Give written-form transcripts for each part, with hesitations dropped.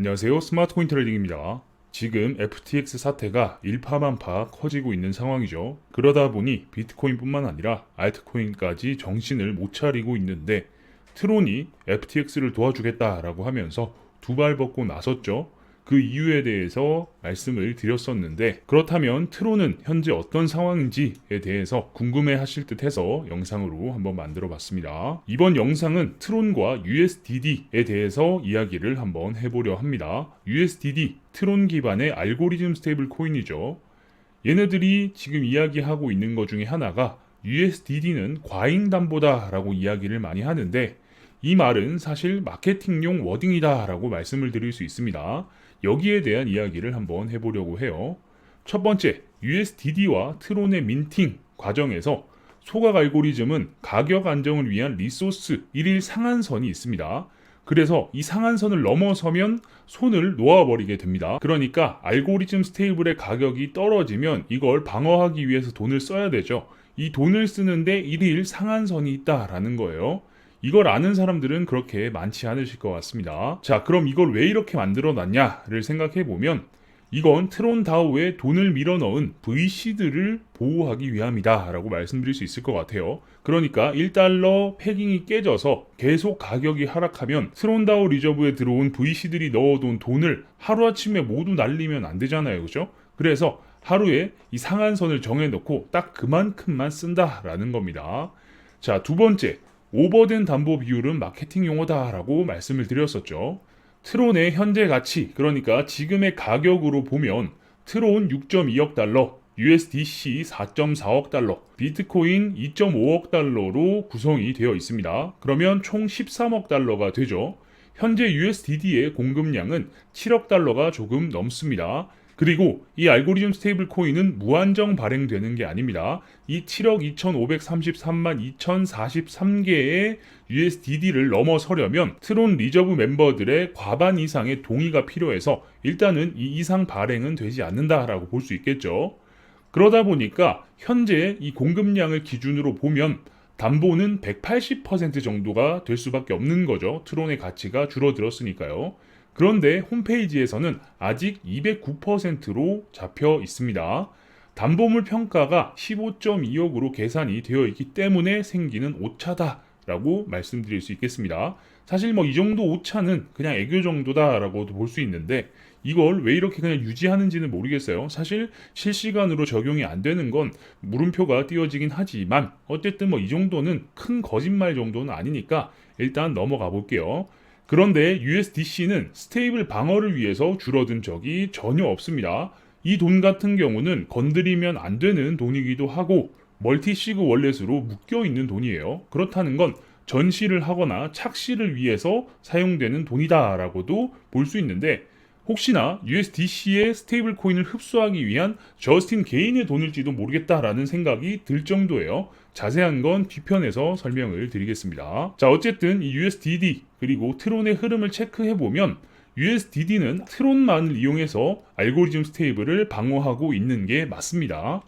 안녕하세요. 스마트코인 트레이딩입니다. 지금 FTX 사태가 일파만파 커지고 있는 상황이죠. 그러다 보니 비트코인뿐만 아니라 알트코인까지 정신을 못 차리고 있는데 트론이 FTX를 도와주겠다라고 하면서 두 발 벗고 나섰죠. 그 이유에 대해서 말씀을 드렸었는데 그렇다면 트론은 현재 어떤 상황인지에 대해서 궁금해 하실 듯 해서 영상으로 한번 만들어 봤습니다. 이번 영상은 트론과 USDD에 대해서 이야기를 한번 해보려 합니다. USDD, 트론 기반의 알고리즘 스테이블 코인이죠. 얘네들이 지금 이야기하고 있는 것 중에 하나가 USDD는 과잉담보다라고 이야기를 많이 하는데 이 말은 사실 마케팅용 워딩이다라고 말씀을 드릴 수 있습니다. 여기에 대한 이야기를 한번 해보려고 해요. 첫 번째, USDD와 트론의 민팅 과정에서 소각 알고리즘은 가격 안정을 위한 리소스 1일 상한선이 있습니다. 그래서 이 상한선을 넘어서면 손을 놓아버리게 됩니다. 그러니까 알고리즘 스테이블의 가격이 떨어지면 이걸 방어하기 위해서 돈을 써야 되죠. 이 돈을 쓰는데 1일 상한선이 있다라는 거예요. 이걸 아는 사람들은 그렇게 많지 않으실 것 같습니다. 자, 그럼 이걸 왜 이렇게 만들어 놨냐를 생각해 보면 이건 트론 다오에 돈을 밀어 넣은 VC들을 보호하기 위함이다 라고 말씀드릴 수 있을 것 같아요. 그러니까 1달러 패깅이 깨져서 계속 가격이 하락하면 트론 다오 리저브에 들어온 VC들이 넣어둔 돈을 하루아침에 모두 날리면 안 되잖아요. 그죠? 그래서 하루에 이 상한선을 정해놓고 딱 그만큼만 쓴다라는 겁니다. 자, 두 번째, 오버된 담보 비율은 마케팅 용어다라고 말씀을 드렸었죠. 트론의 현재 가치, 그러니까 지금의 가격으로 보면 트론 6.2억 달러, USDC 4.4억 달러, 비트코인 2.5억 달러로 구성이 되어 있습니다. 그러면 총 13억 달러가 되죠. 현재 USDD의 공급량은 7억 달러가 조금 넘습니다. 그리고 이 알고리즘 스테이블 코인은 무한정 발행되는 게 아닙니다. 이 7억 2,533만 2,043개의 USDD를 넘어서려면 트론 리저브 멤버들의 과반 이상의 동의가 필요해서 일단은 이 이상 발행은 되지 않는다라고 볼 수 있겠죠. 그러다 보니까 현재 이 공급량을 기준으로 보면 담보는 180% 정도가 될 수밖에 없는 거죠. 트론의 가치가 줄어들었으니까요. 그런데 홈페이지에서는 아직 209%로 잡혀 있습니다. 담보물 평가가 15.2억으로 계산이 되어 있기 때문에 생기는 오차다라고 말씀드릴 수 있겠습니다. 사실 뭐 이 정도 오차는 그냥 애교 정도다라고도 볼 수 있는데 이걸 왜 이렇게 그냥 유지하는지는 모르겠어요. 사실 실시간으로 적용이 안 되는 건 물음표가 띄어지긴 하지만 어쨌든 뭐 이 정도는 큰 거짓말 정도는 아니니까 일단 넘어가 볼게요. 그런데 USDC는 스테이블 방어를 위해서 줄어든 적이 전혀 없습니다. 이 돈 같은 경우는 건드리면 안 되는 돈이기도 하고 멀티시그 월렛으로 묶여 있는 돈이에요. 그렇다는 건 전시를 하거나 착시를 위해서 사용되는 돈이다라고도 볼 수 있는데 혹시나 USDC의 스테이블 코인을 흡수하기 위한 저스틴 개인의 돈일지도 모르겠다라는 생각이 들 정도예요. 자세한 건 뒤편에서 설명을 드리겠습니다. 자, 어쨌든 이 USDD 그리고 트론의 흐름을 체크해보면 USDD는 트론만을 이용해서 알고리즘 스테이블을 방어하고 있는 게 맞습니다.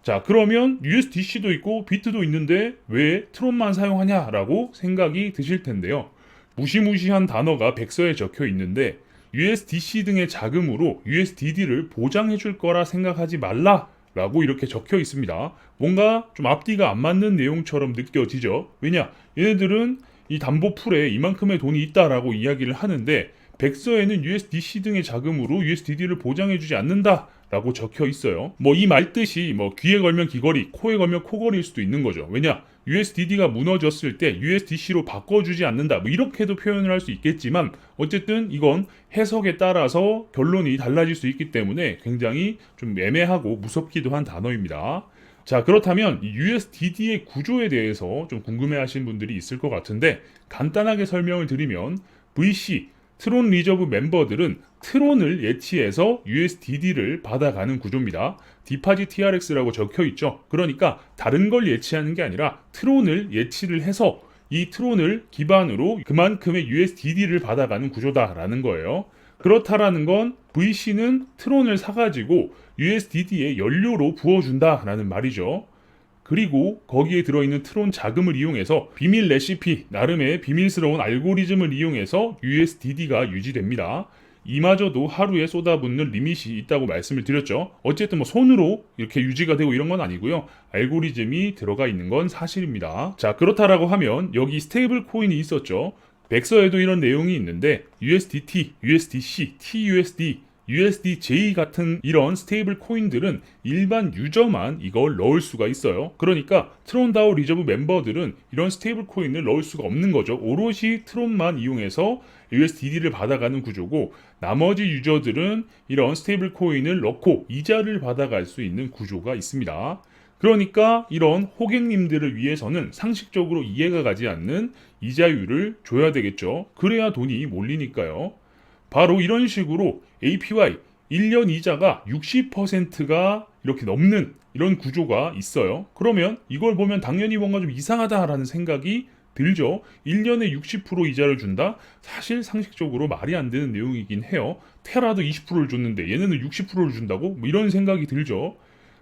자, 그러면 USDC도 있고 비트도 있는데 왜 트론만 사용하냐라고 생각이 드실 텐데요. 무시무시한 단어가 백서에 적혀 있는데 USDC 등의 자금으로 USDD를 보장해 줄 거라 생각하지 말라 라고 이렇게 적혀 있습니다. 뭔가 좀 앞뒤가 안 맞는 내용처럼 느껴지죠. 왜냐? 얘네들은 이 담보풀에 이만큼의 돈이 있다라고 이야기를 하는데 백서에는 USDC 등의 자금으로 USDD를 보장해 주지 않는다 라고 적혀 있어요. 뭐 이 말 뜻이 뭐 귀에 걸면 귀걸이, 코에 걸면 코걸이일 수도 있는 거죠. 왜냐? USDD가 무너졌을 때 USDC로 바꿔주지 않는다. 뭐 이렇게도 표현을 할 수 있겠지만 어쨌든 이건 해석에 따라서 결론이 달라질 수 있기 때문에 굉장히 좀 애매하고 무섭기도 한 단어입니다. 자, 그렇다면 이 USDD의 구조에 대해서 좀 궁금해하시는 분들이 있을 것 같은데 간단하게 설명을 드리면 VC, 트론 리저브 멤버들은 트론을 예치해서 USDD를 받아가는 구조입니다. 디파짓 TRX라고 적혀 있죠. 그러니까 다른 걸 예치하는 게 아니라 트론을 예치를 해서 이 트론을 기반으로 그만큼의 USDD를 받아가는 구조다라는 거예요. 그렇다라는 건 VC는 트론을 사가지고 USDD에 연료로 부어준다라는 말이죠. 그리고 거기에 들어있는 트론 자금을 이용해서 비밀 레시피, 나름의 비밀스러운 알고리즘을 이용해서 USDD가 유지됩니다. 이마저도 하루에 쏟아붓는 리밋이 있다고 말씀을 드렸죠. 어쨌든 뭐 손으로 이렇게 유지가 되고 이런 건 아니고요. 알고리즘이 들어가 있는 건 사실입니다. 자, 그렇다라고 하면 여기 스테이블 코인이 있었죠. 백서에도 이런 내용이 있는데 USDT, USDC, TUSD, USDJ 같은 이런 스테이블 코인들은 일반 유저만 이걸 넣을 수가 있어요. 그러니까 트론 다오 리저브 멤버들은 이런 스테이블 코인을 넣을 수가 없는 거죠. 오롯이 트론만 이용해서 USDD를 받아가는 구조고, 나머지 유저들은 이런 스테이블 코인을 넣고 이자를 받아갈 수 있는 구조가 있습니다. 그러니까 이런 호객님들을 위해서는 상식적으로 이해가 가지 않는 이자율을 줘야 되겠죠. 그래야 돈이 몰리니까요. 바로 이런 식으로 APY 1년 이자가 60%가 이렇게 넘는 이런 구조가 있어요. 그러면 이걸 보면 당연히 뭔가 좀 이상하다라는 생각이 들죠. 1년에 60% 이자를 준다? 사실 상식적으로 말이 안 되는 내용이긴 해요. 테라도 20%를 줬는데 얘네는 60%를 준다고? 뭐 이런 생각이 들죠.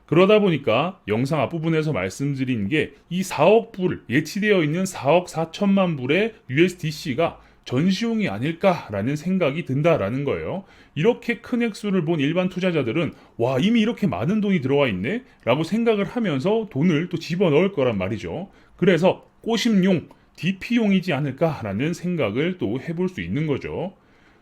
그러다 보니까 영상 앞부분에서 말씀드린 게 이 4억 불, 예치되어 있는 4억 4천만 불의 USDC가 전시용이 아닐까라는 생각이 든다라는 거예요. 이렇게 큰 액수를 본 일반 투자자들은 와, 이미 이렇게 많은 돈이 들어와 있네? 라고 생각을 하면서 돈을 또 집어넣을 거란 말이죠. 그래서 꼬심용, DP용이지 않을까라는 생각을 또 해볼 수 있는 거죠.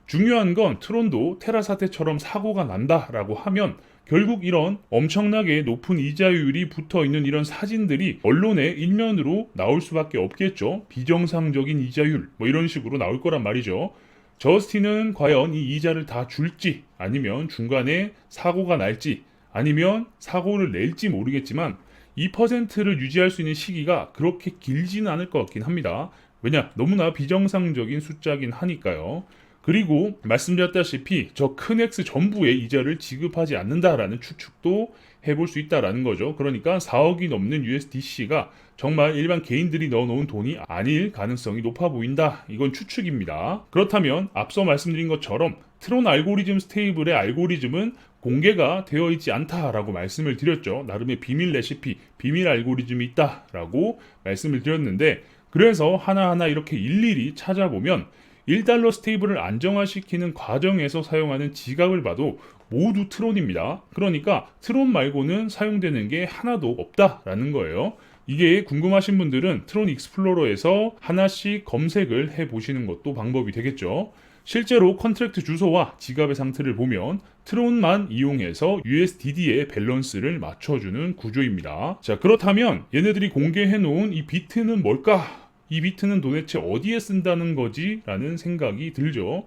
중요한 건 트론도 테라 사태처럼 사고가 난다라고 하면 결국 이런 엄청나게 높은 이자율이 붙어있는 이런 사진들이 언론의 일면으로 나올 수밖에 없겠죠. 비정상적인 이자율 뭐 이런 식으로 나올 거란 말이죠. 저스틴은 과연 이 이자를 다 줄지, 아니면 중간에 사고가 날지, 아니면 사고를 낼지 모르겠지만 2%를 유지할 수 있는 시기가 그렇게 길지는 않을 것 같긴 합니다. 왜냐? 너무나 비정상적인 숫자긴 하니까요. 그리고 말씀드렸다시피 저 큰 X 전부에 이자를 지급하지 않는다라는 추측도 해볼 수 있다라는 거죠. 그러니까 4억이 넘는 USDC가 정말 일반 개인들이 넣어놓은 돈이 아닐 가능성이 높아 보인다. 이건 추측입니다. 그렇다면 앞서 말씀드린 것처럼 트론 알고리즘 스테이블의 알고리즘은 공개가 되어 있지 않다라고 말씀을 드렸죠. 나름의 비밀 레시피, 비밀 알고리즘이 있다라고 말씀을 드렸는데, 그래서 하나하나 이렇게 일일이 찾아보면 1달러 스테이블을 안정화시키는 과정에서 사용하는 지갑을 봐도 모두 트론입니다. 그러니까 트론 말고는 사용되는 게 하나도 없다라는 거예요. 이게 궁금하신 분들은 트론 익스플로러에서 하나씩 검색을 해보시는 것도 방법이 되겠죠. 실제로 컨트랙트 주소와 지갑의 상태를 보면 트론만 이용해서 USDD의 밸런스를 맞춰주는 구조입니다. 자, 그렇다면 얘네들이 공개해놓은 이 비트는 뭘까? 이 비트는 도대체 어디에 쓴다는 거지? 라는 생각이 들죠.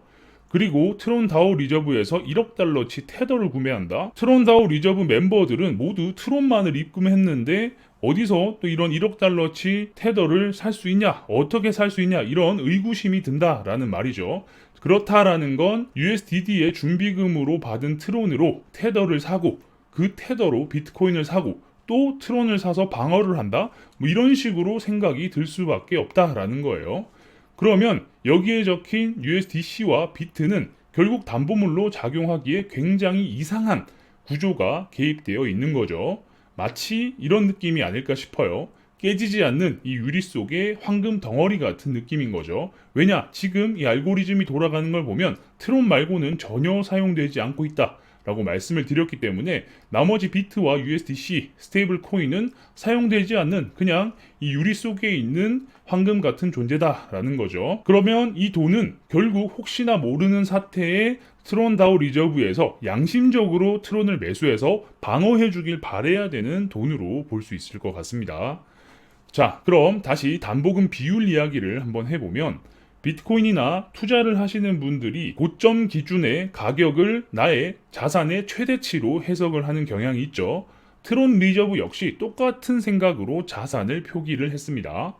그리고 트론 다오 리저브에서 1억 달러치 테더를 구매한다? 트론 다오 리저브 멤버들은 모두 트론만을 입금했는데 어디서 또 이런 1억 달러치 테더를 살 수 있냐? 어떻게 살 수 있냐? 이런 의구심이 든다라는 말이죠. 그렇다라는 건 USDD의 준비금으로 받은 트론으로 테더를 사고, 그 테더로 비트코인을 사고, 또 트론을 사서 방어를 한다? 뭐 이런 식으로 생각이 들 수밖에 없다라는 거예요. 그러면 여기에 적힌 USDC와 비트는 결국 담보물로 작용하기에 굉장히 이상한 구조가 개입되어 있는 거죠. 마치 이런 느낌이 아닐까 싶어요. 깨지지 않는 이 유리 속에 황금 덩어리 같은 느낌인 거죠. 왜냐? 지금 이 알고리즘이 돌아가는 걸 보면 트론 말고는 전혀 사용되지 않고 있다 라고 말씀을 드렸기 때문에 나머지 비트와 USDC, 스테이블 코인은 사용되지 않는 그냥 이 유리 속에 있는 황금 같은 존재다라는 거죠. 그러면 이 돈은 결국 혹시나 모르는 사태에 트론 다오 리저브에서 양심적으로 트론을 매수해서 방어해 주길 바라야 되는 돈으로 볼 수 있을 것 같습니다. 자, 그럼 다시 담보금 비율 이야기를 한번 해보면 비트코인이나 투자를 하시는 분들이 고점 기준의 가격을 나의 자산의 최대치로 해석을 하는 경향이 있죠. 트론 리저브 역시 똑같은 생각으로 자산을 표기를 했습니다.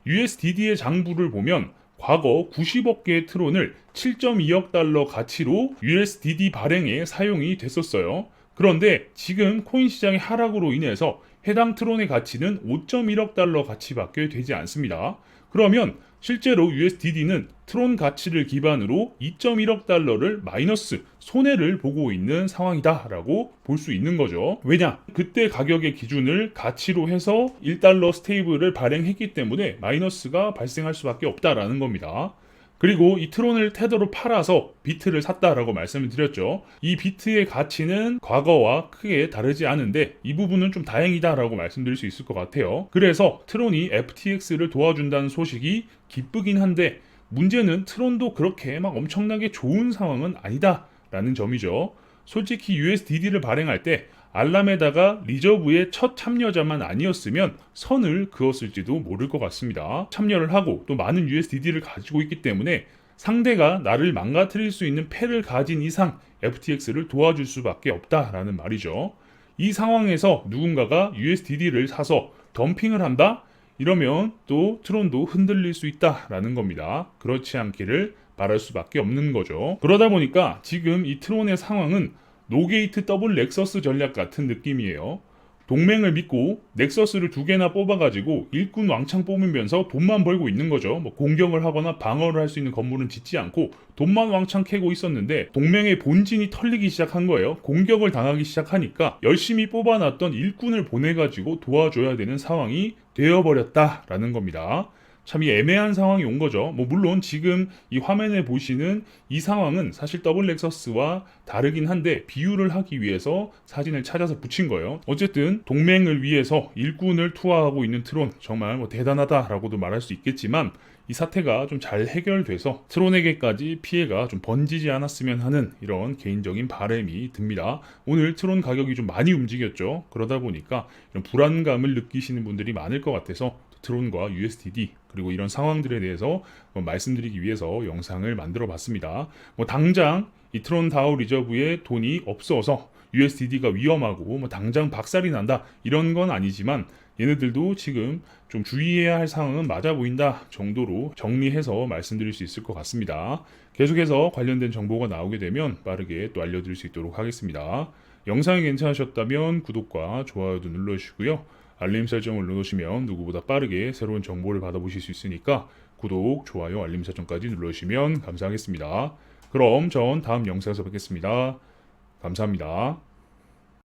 USDD의 장부를 보면 과거 90억 개의 트론을 7.2억 달러 가치로 USDD 발행에 사용이 됐었어요. 그런데 지금 코인 시장의 하락으로 인해서 해당 트론의 가치는 5.1억 달러 가치밖에 되지 않습니다. 그러면 실제로 USDD는 트론 가치를 기반으로 2.1억 달러를 마이너스 손해를 보고 있는 상황이다라고 볼 수 있는 거죠. 왜냐? 그때 가격의 기준을 가치로 해서 1달러 스테이블을 발행했기 때문에 마이너스가 발생할 수밖에 없다라는 겁니다. 그리고 이 트론을 테더로 팔아서 비트를 샀다라고 말씀을 드렸죠. 이 비트의 가치는 과거와 크게 다르지 않은데 이 부분은 좀 다행이다라고 말씀드릴 수 있을 것 같아요. 그래서 트론이 FTX를 도와준다는 소식이 기쁘긴 한데 문제는 트론도 그렇게 막 엄청나게 좋은 상황은 아니다라는 점이죠. 솔직히 USDD를 발행할 때 알람에다가 리저브의 첫 참여자만 아니었으면 선을 그었을지도 모를 것 같습니다. 참여를 하고 또 많은 USDD를 가지고 있기 때문에 상대가 나를 망가뜨릴 수 있는 패를 가진 이상 FTX를 도와줄 수밖에 없다라는 말이죠. 이 상황에서 누군가가 USDD를 사서 덤핑을 한다? 이러면 또 트론도 흔들릴 수 있다라는 겁니다. 그렇지 않기를 바랄 수밖에 없는 거죠. 그러다 보니까 지금 이 트론의 상황은 노게이트 더블 넥서스 전략 같은 느낌이에요. 동맹을 믿고 넥서스를 2개나 뽑아가지고 일꾼 왕창 뽑으면서 돈만 벌고 있는 거죠. 뭐 공격을 하거나 방어를 할 수 있는 건물은 짓지 않고 돈만 왕창 캐고 있었는데 동맹의 본진이 털리기 시작한 거예요. 공격을 당하기 시작하니까 열심히 뽑아놨던 일꾼을 보내가지고 도와줘야 되는 상황이 되어버렸다라는 겁니다. 참 이 애매한 상황이 온 거죠. 뭐 물론 지금 이 화면에 보시는 이 상황은 사실 더블 넥서스와 다르긴 한데 비유를 하기 위해서 사진을 찾아서 붙인 거예요. 어쨌든 동맹을 위해서 일꾼을 투하하고 있는 트론 정말 뭐 대단하다라고도 말할 수 있겠지만 이 사태가 좀 잘 해결돼서 트론에게까지 피해가 좀 번지지 않았으면 하는 이런 개인적인 바람이 듭니다. 오늘 트론 가격이 좀 많이 움직였죠. 그러다 보니까 이런 불안감을 느끼시는 분들이 많을 것 같아서 트론과 USDD 그리고 이런 상황들에 대해서 말씀드리기 위해서 영상을 만들어 봤습니다. 뭐 당장 이 트론 다우 리저브에 돈이 없어서 USDD가 위험하고 뭐 당장 박살이 난다 이런 건 아니지만 얘네들도 지금 좀 주의해야 할 상황은 맞아 보인다 정도로 정리해서 말씀드릴 수 있을 것 같습니다. 계속해서 관련된 정보가 나오게 되면 빠르게 또 알려드릴 수 있도록 하겠습니다. 영상이 괜찮으셨다면 구독과 좋아요도 눌러주시고요. 알림 설정을 누르시면 누구보다 빠르게 새로운 정보를 받아보실 수 있으니까 구독, 좋아요, 알림 설정까지 눌러주시면 감사하겠습니다. 그럼 전 다음 영상에서 뵙겠습니다. 감사합니다.